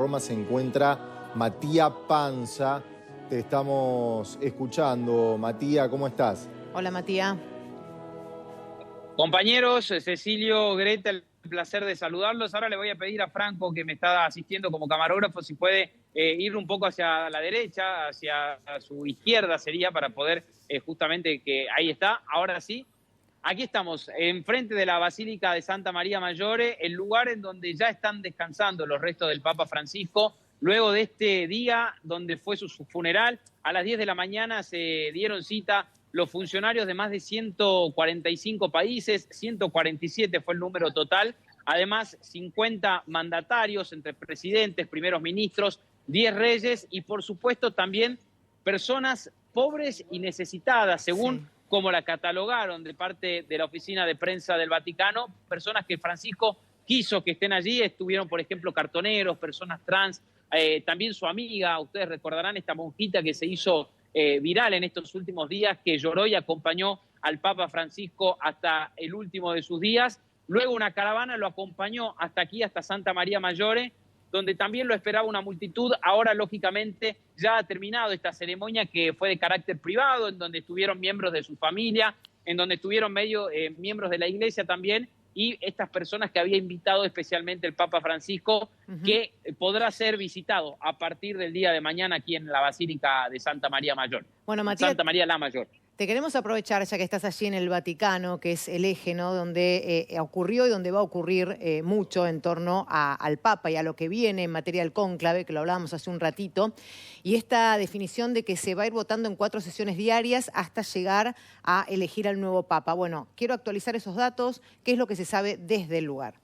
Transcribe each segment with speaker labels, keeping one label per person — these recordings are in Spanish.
Speaker 1: Roma se encuentra Matías Panza. Te estamos escuchando. Matías, ¿cómo estás?
Speaker 2: Hola, Matías.
Speaker 3: Compañeros, Cecilio, Greta, el placer de saludarlos. Ahora le voy a pedir a Franco, que me está asistiendo como camarógrafo, si puede ir un poco hacia la derecha, hacia su izquierda sería, para poder justamente que ahí está. Ahora sí, aquí estamos, enfrente de la Basílica de Santa María Maggiore, el lugar en donde ya están descansando los restos del Papa Francisco. Luego de este día donde fue su funeral, a las 10 de la mañana se dieron cita los funcionarios de más de 145 países, 147 fue el número total, además 50 mandatarios entre presidentes, primeros ministros, 10 reyes y por supuesto también personas pobres y necesitadas, según como la catalogaron de parte de la oficina de prensa del Vaticano, personas que Francisco quiso que estén allí, estuvieron por ejemplo cartoneros, personas trans, también su amiga, ustedes recordarán esta monjita que se hizo viral en estos últimos días, que lloró y acompañó al Papa Francisco hasta el último de sus días. Luego una caravana lo acompañó hasta aquí, hasta Santa María Maggiore, donde también lo esperaba una multitud. Ahora, lógicamente, ya ha terminado esta ceremonia que fue de carácter privado, en donde estuvieron miembros de su familia, en donde estuvieron miembros de la iglesia también, y estas personas que había invitado especialmente el Papa Francisco, que podrá ser visitado a partir del día de mañana aquí en la Basílica de Santa María Mayor.
Speaker 2: Bueno, Matías,
Speaker 3: Santa María la Mayor.
Speaker 2: Te queremos aprovechar, ya que estás allí en el Vaticano, que es el eje, ¿no?, donde ocurrió y donde va a ocurrir mucho en torno al Papa y a lo que viene en materia del cónclave, que lo hablábamos hace un ratito, y esta definición de que se va a ir votando en 4 sesiones diarias hasta llegar a elegir al nuevo Papa. Bueno, quiero actualizar esos datos. ¿Qué es lo que se sabe desde el lugar?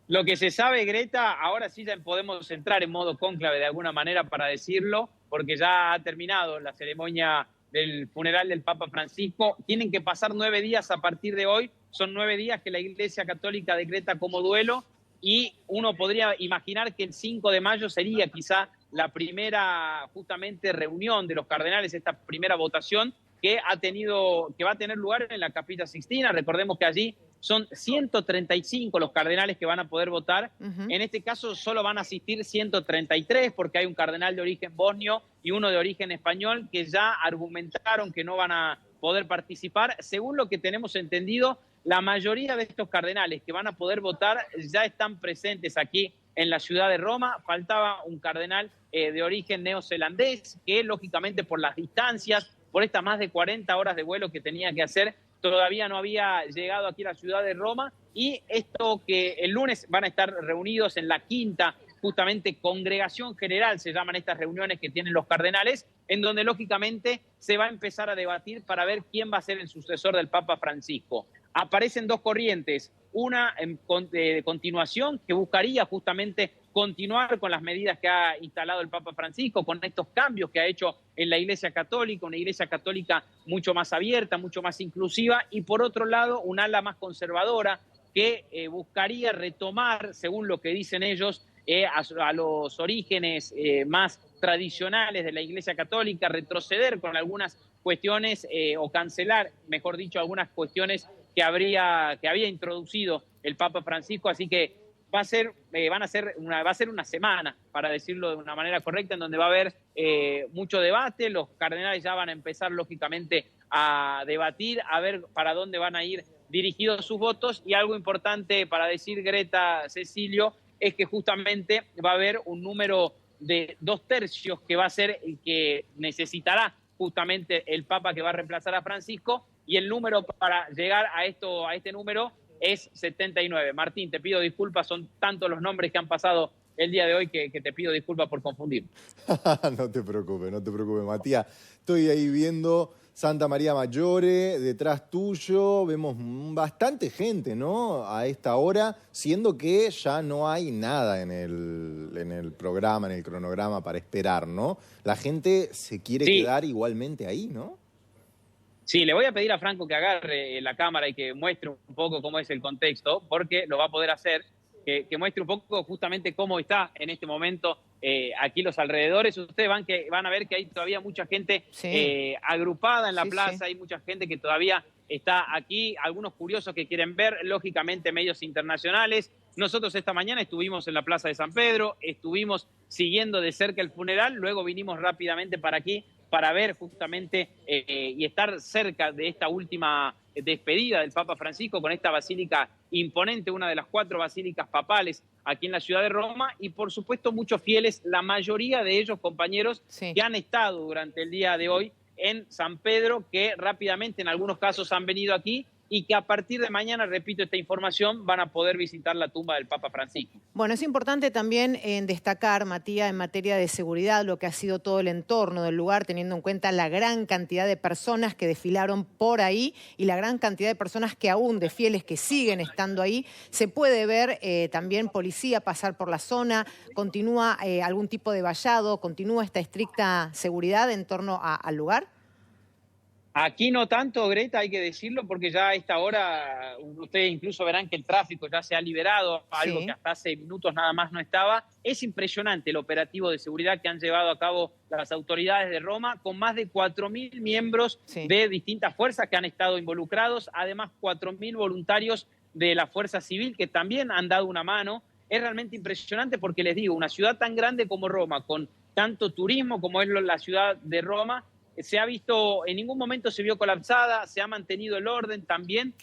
Speaker 3: Lo que se sabe, Greta, ahora sí ya podemos entrar en modo cónclave de alguna manera para decirlo, porque ya ha terminado la ceremonia del funeral del Papa Francisco. Tienen que pasar 9 días a partir de hoy. Son 9 días que la Iglesia Católica decreta como duelo y uno podría imaginar que el 5 de mayo sería quizá la primera justamente reunión de los cardenales, esta primera votación que va a tener lugar en la Capilla Sixtina. Recordemos que allí son 135 los cardenales que van a poder votar. En este caso solo van a asistir 133 porque hay un cardenal de origen bosnio y uno de origen español que ya argumentaron que no van a poder participar. Según lo que tenemos entendido, la mayoría de estos cardenales que van a poder votar ya están presentes aquí en la ciudad de Roma. Faltaba un cardenal de origen neozelandés que lógicamente por las distancias, por estas más de 40 horas de vuelo que tenía que hacer, todavía no había llegado aquí a la ciudad de Roma, y esto que el lunes van a estar reunidos en la quinta, justamente congregación general, se llaman estas reuniones que tienen los cardenales, en donde lógicamente se va a empezar a debatir para ver quién va a ser el sucesor del Papa Francisco. Aparecen 2 corrientes, una de continuación que buscaría justamente continuar con las medidas que ha instalado el Papa Francisco, con estos cambios que ha hecho en la Iglesia Católica, una Iglesia Católica mucho más abierta, mucho más inclusiva, y por otro lado, un ala más conservadora que buscaría retomar, según lo que dicen ellos, a los orígenes más tradicionales de la Iglesia Católica, retroceder con algunas cuestiones o cancelar, mejor dicho, algunas cuestiones que había introducido el Papa Francisco. Así que va a ser una semana, para decirlo de una manera correcta, en donde va a haber mucho debate. Los cardenales ya van a empezar lógicamente a debatir, a ver para dónde van a ir dirigidos sus votos. Y algo importante para decir, Greta, Cecilio, es que justamente va a haber un número de 2/3 que va a ser el que necesitará justamente el Papa que va a reemplazar a Francisco, y el número para llegar a este número es 79. Martín, te pido disculpas, son tantos los nombres que han pasado el día de hoy que te pido disculpas por confundir.
Speaker 1: No te preocupes, Matías. Estoy ahí viendo Santa María Maggiore, detrás tuyo, vemos bastante gente, ¿no?, a esta hora, siendo que ya no hay nada en el programa, en el cronograma para esperar, ¿no? La gente se quiere quedar igualmente ahí, ¿no?
Speaker 3: Sí, le voy a pedir a Franco que agarre la cámara y que muestre un poco cómo es el contexto, porque lo va a poder hacer, que muestre un poco justamente cómo está en este momento aquí los alrededores. Ustedes van a ver que hay todavía mucha gente agrupada en la plaza, hay mucha gente que todavía está aquí, algunos curiosos que quieren ver, lógicamente medios internacionales. Nosotros esta mañana estuvimos en la Plaza de San Pedro, estuvimos siguiendo de cerca el funeral, luego vinimos rápidamente para aquí para ver justamente y estar cerca de esta última despedida del Papa Francisco con esta basílica imponente, una de las 4 basílicas papales aquí en la ciudad de Roma, y por supuesto muchos fieles, la mayoría de ellos compañeros que han estado durante el día de hoy en San Pedro, que rápidamente en algunos casos han venido aquí y que a partir de mañana, repito esta información, van a poder visitar la tumba del Papa Francisco.
Speaker 2: Bueno, es importante también destacar, Matías, en materia de seguridad, lo que ha sido todo el entorno del lugar, teniendo en cuenta la gran cantidad de personas que desfilaron por ahí y la gran cantidad de personas que aún, de fieles que siguen estando ahí. Se puede ver también policía pasar por la zona, continúa algún tipo de vallado, continúa esta estricta seguridad en torno al lugar.
Speaker 3: Aquí no tanto, Greta, hay que decirlo, porque ya a esta hora ustedes incluso verán que el tráfico ya se ha liberado, algo que hasta hace minutos nada más no estaba. Es impresionante el operativo de seguridad que han llevado a cabo las autoridades de Roma, con más de 4.000 miembros de distintas fuerzas que han estado involucrados, además 4.000 voluntarios de la Fuerza Civil que también han dado una mano. Es realmente impresionante porque les digo, una ciudad tan grande como Roma, con tanto turismo como es la ciudad de Roma, se ha visto, en ningún momento se vio colapsada, se ha mantenido el orden también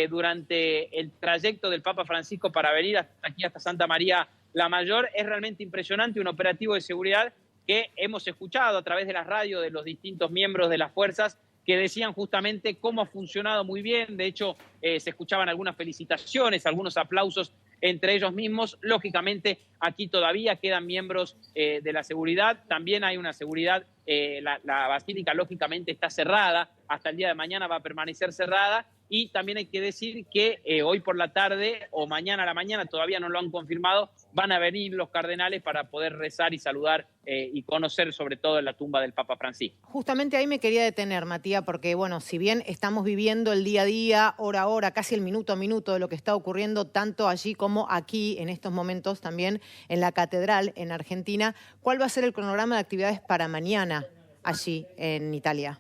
Speaker 3: durante el trayecto del Papa Francisco para venir hasta aquí, hasta Santa María la Mayor. Es realmente impresionante, un operativo de seguridad que hemos escuchado a través de las radios de los distintos miembros de las fuerzas que decían justamente cómo ha funcionado muy bien. De hecho, se escuchaban algunas felicitaciones, algunos aplausos entre ellos mismos. Lógicamente, aquí todavía quedan miembros de la seguridad. También hay una seguridad, la basílica lógicamente está cerrada, hasta el día de mañana va a permanecer cerrada. Y también hay que decir que hoy por la tarde o mañana a la mañana, todavía no lo han confirmado, van a venir los cardenales para poder rezar y saludar y conocer sobre todo la tumba del Papa Francisco.
Speaker 2: Justamente ahí me quería detener, Matías, porque bueno, si bien estamos viviendo el día a día, hora a hora, casi el minuto a minuto de lo que está ocurriendo tanto allí como aquí en estos momentos también en la catedral en Argentina, ¿cuál va a ser el cronograma de actividades para mañana allí en Italia?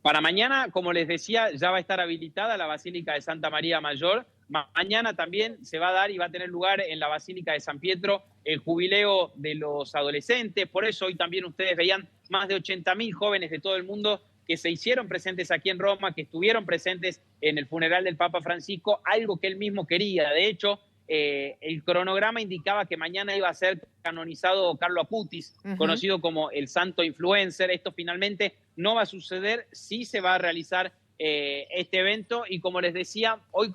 Speaker 3: Para mañana, como les decía, ya va a estar habilitada la Basílica de Santa María Mayor. Mañana también se va a dar y va a tener lugar en la Basílica de San Pietro el jubileo de los adolescentes. Por eso hoy también ustedes veían más de 80.000 jóvenes de todo el mundo que se hicieron presentes aquí en Roma, que estuvieron presentes en el funeral del Papa Francisco, algo que él mismo quería. De hecho, el cronograma indicaba que mañana iba a ser canonizado Carlo Acutis, conocido como el santo influencer. Esto finalmente no va a suceder, sí se va a realizar este evento y como les decía, hoy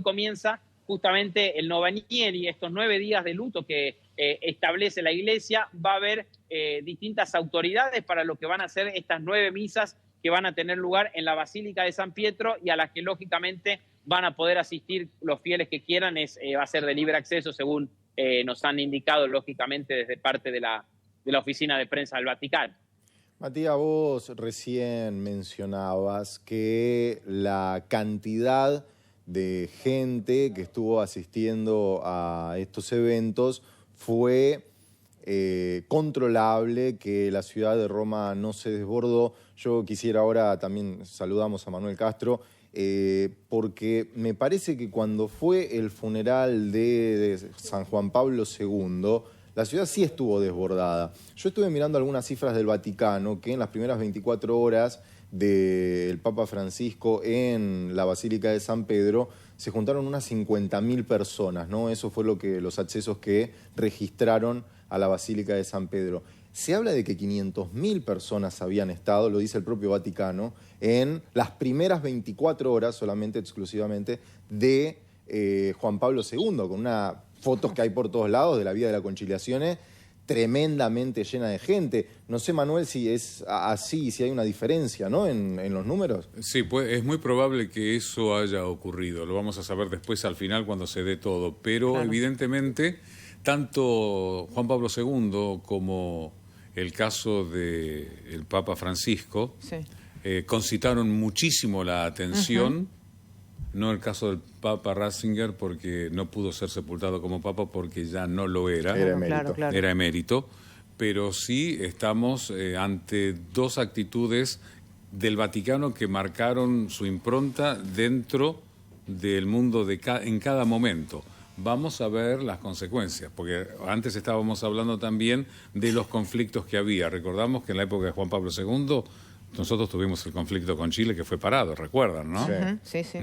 Speaker 3: comienza justamente el Novanieri, estos 9 días de luto que establece la Iglesia. Va a haber distintas autoridades para lo que van a ser estas 9 misas que van a tener lugar en la Basílica de San Pietro y a las que lógicamente van a poder asistir los fieles que quieran. Va a ser de libre acceso según nos han indicado lógicamente desde parte de la Oficina de Prensa del Vaticano.
Speaker 1: Matías, vos recién mencionabas que la cantidad de gente que estuvo asistiendo a estos eventos fue controlable, que la ciudad de Roma no se desbordó. Yo quisiera ahora también saludamos a Manuel Castro, porque me parece que cuando fue el funeral de San Juan Pablo II, la ciudad sí estuvo desbordada. Yo estuve mirando algunas cifras del Vaticano, que en las primeras 24 horas del Papa Francisco en la Basílica de San Pedro se juntaron unas 50.000 personas, ¿no? Eso fue los accesos que registraron a la Basílica de San Pedro. Se habla de que 500.000 personas habían estado, lo dice el propio Vaticano, en las primeras 24 horas solamente, exclusivamente, de Juan Pablo II, con unas fotos que hay por todos lados de la Vía de la Conciliazione, tremendamente llena de gente. No sé, Manuel, si es así, si hay una diferencia, ¿no?, en los números.
Speaker 4: Sí, pues es muy probable que eso haya ocurrido. Lo vamos a saber después al final cuando se dé todo. Pero claro, evidentemente, tanto Juan Pablo II como el caso del Papa Francisco concitaron muchísimo la atención. No el caso del Papa Ratzinger, porque no pudo ser sepultado como Papa porque ya no lo era.
Speaker 1: Era emérito.
Speaker 2: Claro.
Speaker 4: Era emérito. Pero sí estamos ante dos actitudes del Vaticano que marcaron su impronta dentro del mundo en cada momento. Vamos a ver las consecuencias, porque antes estábamos hablando también de los conflictos que había. Recordamos que en la época de Juan Pablo II nosotros tuvimos el conflicto con Chile que fue parado, recuerdan, ¿no?
Speaker 2: Sí, sí.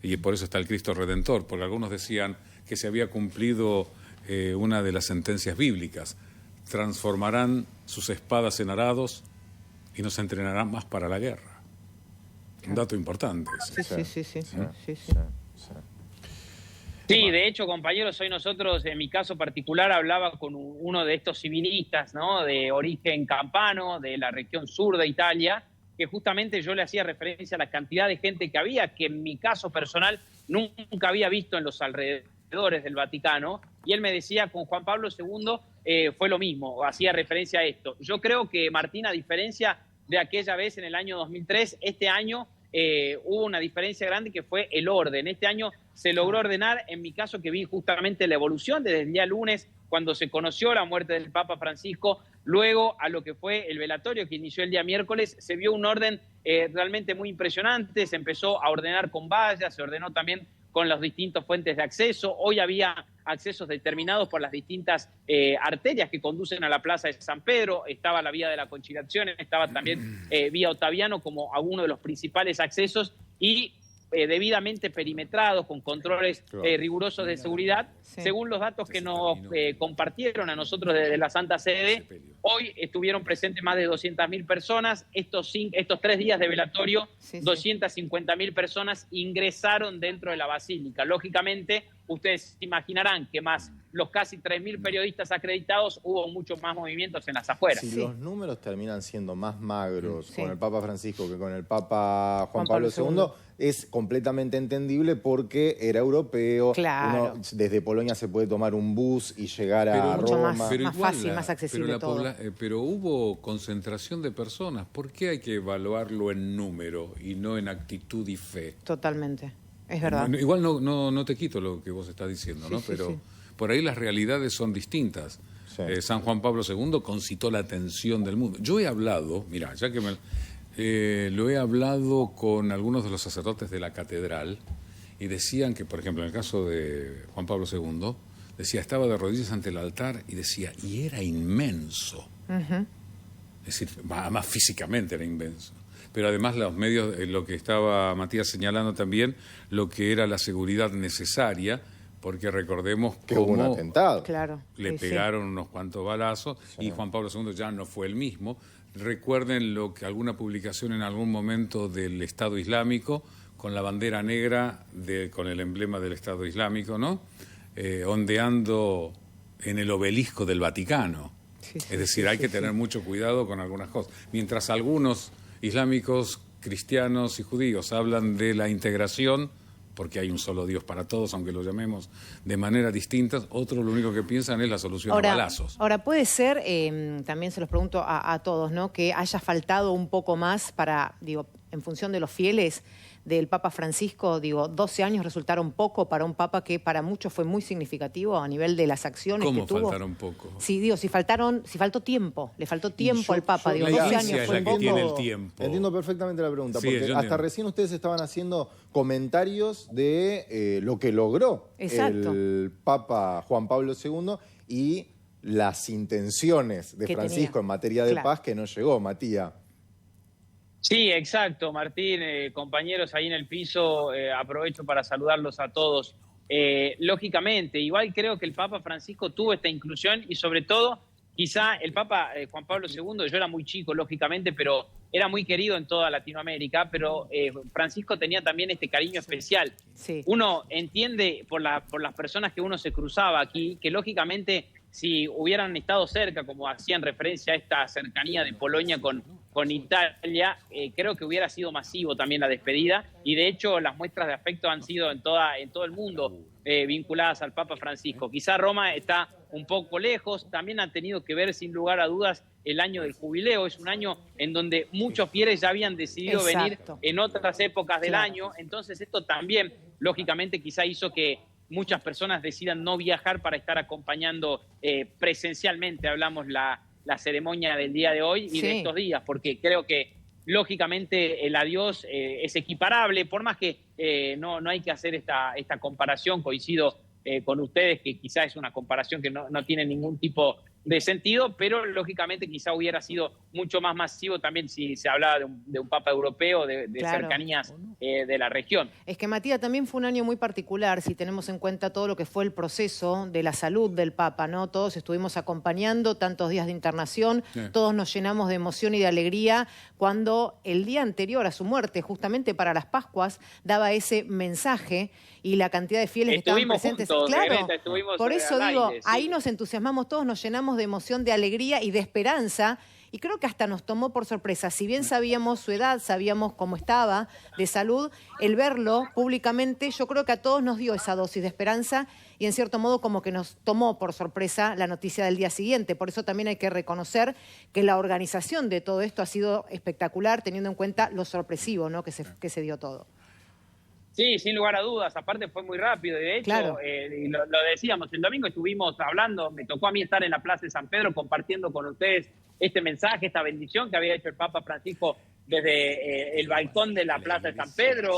Speaker 4: Y por eso está el Cristo Redentor, porque algunos decían que se había cumplido una de las sentencias bíblicas. Transformarán sus espadas en arados y nos entrenarán más para la guerra. Un dato importante.
Speaker 3: Sí, de hecho, compañeros, hoy nosotros, en mi caso particular, hablaba con uno de estos civilistas, ¿no?, de origen campano, de la región sur de Italia, que justamente yo le hacía referencia a la cantidad de gente que había, que en mi caso personal nunca había visto en los alrededores del Vaticano, y él me decía, con Juan Pablo II fue lo mismo, hacía referencia a esto. Yo creo que, Martín, a diferencia de aquella vez en el año 2003, este año hubo una diferencia grande que fue el orden. Este año se logró ordenar, en mi caso que vi justamente la evolución desde el día lunes, cuando se conoció la muerte del Papa Francisco, luego a lo que fue el velatorio que inició el día miércoles, se vio un orden realmente muy impresionante, se empezó a ordenar con vallas, se ordenó también con las distintas fuentes de acceso. Hoy había accesos determinados por las distintas arterias que conducen a la Plaza de San Pedro, estaba la vía de la Conciliación, estaba también vía Ottaviano como uno de los principales accesos y debidamente perimetrados, con controles rigurosos de seguridad. Sí. Según los datos que nos compartieron a nosotros desde la Santa Sede, hoy estuvieron presentes más de 200.000 personas. Estos 3 días de velatorio, 250.000 personas ingresaron dentro de la Basílica. Lógicamente, ustedes imaginarán que más los casi 3.000 periodistas acreditados, hubo muchos más movimientos en las afueras.
Speaker 1: Si los números terminan siendo más magros con el Papa Francisco que con el Papa Juan Pablo II, es completamente entendible porque era europeo.
Speaker 2: Claro.
Speaker 1: Uno, desde Polonia se puede tomar un bus y llegar a Roma.
Speaker 2: Más fácil, más accesible todo.
Speaker 4: Pero hubo concentración de personas. ¿Por qué hay que evaluarlo en número y no en actitud y fe?
Speaker 2: Totalmente. Es verdad.
Speaker 4: Igual no te quito lo que vos estás diciendo, ¿no? Pero por ahí las realidades son distintas. Sí. San Juan Pablo II concitó la atención del mundo. Yo he hablado, mira, ya que lo he hablado con algunos de los sacerdotes de la catedral y decían que, por ejemplo, en el caso de Juan Pablo II, decía, estaba de rodillas ante el altar y decía, y era inmenso. Es decir, además físicamente era inmenso. Pero además los medios, lo que estaba Matías señalando también, lo que era la seguridad necesaria, porque recordemos
Speaker 1: que hubo un atentado.
Speaker 2: Claro,
Speaker 4: le pegaron unos cuantos balazos y Juan Pablo II ya no fue el mismo. Recuerden alguna publicación en algún momento del Estado Islámico con la bandera negra con el emblema del Estado Islámico, ¿no? Ondeando en el obelisco del Vaticano. Es decir, hay que tener mucho cuidado con algunas cosas. Mientras algunos islámicos, cristianos y judíos hablan de la integración, porque hay un solo Dios para todos, aunque lo llamemos de manera distinta, otros lo único que piensan es la solución a balazos.
Speaker 2: Ahora, puede ser, también se los pregunto a todos, ¿no?, que haya faltado un poco más para, en función de los fieles del Papa Francisco, 12 años resultaron poco para un Papa que para muchos fue muy significativo a nivel de las acciones que tuvo.
Speaker 4: ¿Cómo faltaron poco?
Speaker 2: Sí, si faltó tiempo, le faltó tiempo al Papa, 12 años fue
Speaker 4: poco. Tiene el tiempo.
Speaker 1: Entiendo perfectamente la pregunta, porque hasta recién ustedes estaban haciendo comentarios de lo que logró el Papa Juan Pablo II y las intenciones de Francisco en materia de paz que no llegó, Matías.
Speaker 3: Sí, exacto, Martín, compañeros ahí en el piso, aprovecho para saludarlos a todos. Lógicamente, igual creo que el Papa Francisco tuvo esta inclusión y sobre todo, quizá el Papa Juan Pablo II, yo era muy chico, lógicamente, pero era muy querido en toda Latinoamérica, pero Francisco tenía también este cariño especial. Sí. Uno entiende por las personas que uno se cruzaba aquí, que lógicamente si hubieran estado cerca, como hacían referencia a esta cercanía de Polonia con Italia, creo que hubiera sido masivo también la despedida, y de hecho las muestras de afecto han sido en todo el mundo vinculadas al Papa Francisco. Quizá Roma está un poco lejos, también ha tenido que ver sin lugar a dudas el año del jubileo, es un año en donde muchos fieles ya habían decidido venir en otras épocas del año, entonces esto también lógicamente quizá hizo que muchas personas decidan no viajar para estar acompañando presencialmente, hablamos la ceremonia del día de hoy y de estos días, porque creo que lógicamente el adiós es equiparable, por más que no hay que hacer esta comparación, coincido con ustedes que quizás es una comparación que no tiene ningún tipo de sentido, pero lógicamente quizá hubiera sido mucho más masivo también si se hablaba de un papa europeo, de
Speaker 2: Claro.
Speaker 3: cercanías de la región.
Speaker 2: Es que, Matías, también fue un año muy particular si tenemos en cuenta todo lo que fue el proceso de la salud del Papa, ¿no? Todos estuvimos acompañando tantos días de internación, todos nos llenamos de emoción y de alegría cuando el día anterior a su muerte, justamente para las Pascuas, daba ese mensaje y la cantidad de fieles que estaban presentes.
Speaker 3: Juntos,
Speaker 2: claro,
Speaker 3: Greta, estuvimos
Speaker 2: por eso digo,
Speaker 3: aire, sí.
Speaker 2: ahí nos entusiasmamos todos, nos llenamos de emoción, de alegría y de esperanza. Y creo que hasta nos tomó por sorpresa. Si bien sabíamos su edad, sabíamos cómo estaba de salud, el verlo públicamente, yo creo que a todos nos dio esa dosis de esperanza y en cierto modo como que nos tomó por sorpresa la noticia del día siguiente. Por eso también hay que reconocer que la organización de todo esto ha sido espectacular, teniendo en cuenta lo sorpresivo, ¿no? que se dio todo.
Speaker 3: Sí, sin lugar a dudas, aparte fue muy rápido, y de hecho,
Speaker 2: Claro.
Speaker 3: y lo decíamos, el domingo estuvimos hablando, me tocó a mí estar en la Plaza de San Pedro compartiendo con ustedes este mensaje, esta bendición que había hecho el Papa Francisco desde el balcón de la Plaza de San Pedro,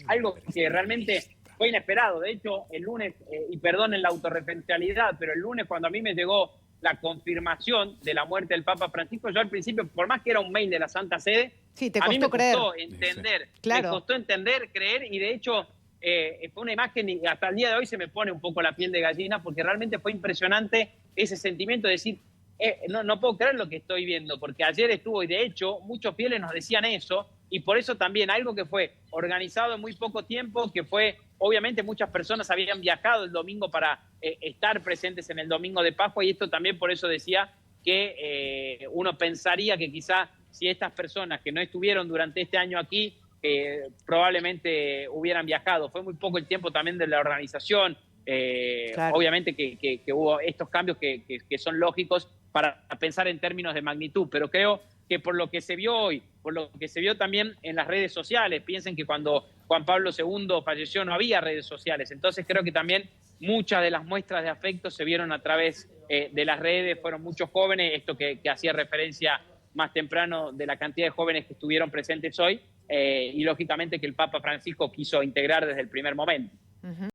Speaker 3: algo que realmente fue inesperado. De hecho, el lunes, y perdonen la autorreferencialidad, pero el lunes cuando a mí me llegó la confirmación de la muerte del Papa Francisco, yo al principio, por más que era un mail de la Santa Sede,
Speaker 2: Sí, te
Speaker 3: a mí
Speaker 2: costó
Speaker 3: me
Speaker 2: creer.
Speaker 3: costó entender,
Speaker 2: Claro.
Speaker 3: me costó entender, creer, y de hecho fue una imagen y hasta el día de hoy se me pone un poco la piel de gallina porque realmente fue impresionante ese sentimiento de decir, no puedo creer lo que estoy viendo, porque ayer estuvo, y de hecho muchos fieles nos decían eso, y por eso también algo que fue organizado en muy poco tiempo, que fue, obviamente muchas personas habían viajado el domingo para estar presentes en el domingo de Pascua, y esto también por eso decía que uno pensaría que quizá si estas personas que no estuvieron durante este año aquí, probablemente hubieran viajado. Fue muy poco el tiempo también de la organización,
Speaker 2: Claro.
Speaker 3: obviamente que hubo estos cambios que son lógicos para pensar en términos de magnitud, pero creo que por lo que se vio hoy, por lo que se vio también en las redes sociales, piensen que cuando Juan Pablo II falleció no había redes sociales, entonces creo que también muchas de las muestras de afecto se vieron a través de las redes, fueron muchos jóvenes, esto que hacía referencia más temprano de la cantidad de jóvenes que estuvieron presentes hoy, y lógicamente que el Papa Francisco quiso integrar desde el primer momento.